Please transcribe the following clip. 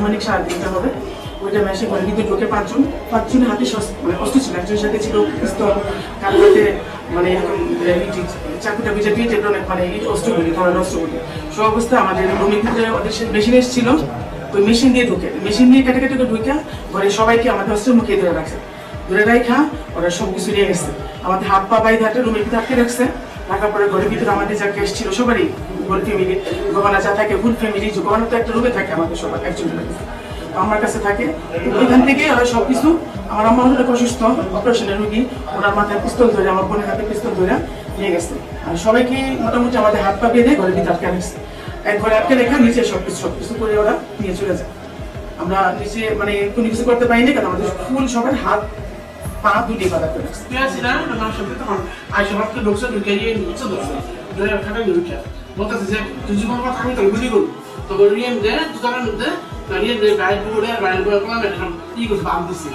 আনুমানিক 3:30 হবে। ওইটা মেশে ঘরের ভিতরে ঢুকে পাঁচজনের হাতে অস্ত্র ছিল। একজনের সাথে ছিল পিস্তল, কার হাতে মানে এরকম চাকুটা বিজে দিয়ে অনেক মানে অস্ত্রগুলি, ধরনের অস্ত্রগুলি। সব অবস্থা আমাদের রুমের ভিতরে ওদের মেশিন এসেছিল, ওই মেশিন দিয়ে কেটে কেটে ঢুকে ঘরে সবাইকে আমাদের অস্ত্রের মুখে ধরে রাখছে। ধরে রাখা ওরা সব কিছু নিয়ে গেছে, আমাদের হাত পা বাইরে হাতে রুমের ভিতরে আটকে রাখছে। রাখার পরে ঘরের ভিতরে আমাদের যা কেস ছিল সবারই, গোল ফ্যামিলি, গহনা যা থাকে, ফুল ফ্যামিলি, গহনা তো একটা রুমে থাকে আমাদের সবার, একজনের কাছে, আমার কাছে থাকে। ওইখান থেকে ওরা সবকিছু, আমার আম্মা অনেক অসুস্থ, অপারেশনের রুগী, ওনার মাথায় পিস্তল ধরে, আমার বোনের হাতে পিস্তল ধরে নিয়ে গেছে। আর সবাইকে মোটামুটি আমাদের হাত পা বেঁধে ঘরের ভিতরে আটকে রাখছে। এক ঘরে আটকে রেখা নিচে সবকিছু করে ওরা নিয়ে চলে যায়। আমরা নিচে মানে কোনো কিছু করতে পারিনি, কারণ আমাদের ফুল সবার হাত পা দুটি বাধা করে রাখছে। তখন আইসা ভাবতে ঢুকছে, ঢুকে গিয়ে নিচে ঢুকছে, ধরে খাটা ঢুকে বলতেছে যে তুই জীবন কথা আমি তোর গুলি করবো, তো রিয়েম দেয় দুটার মধ্যে রিয়েম গাড়ি পুরো গাড়ি পুরো ই করছে বাম দিচ্ছে।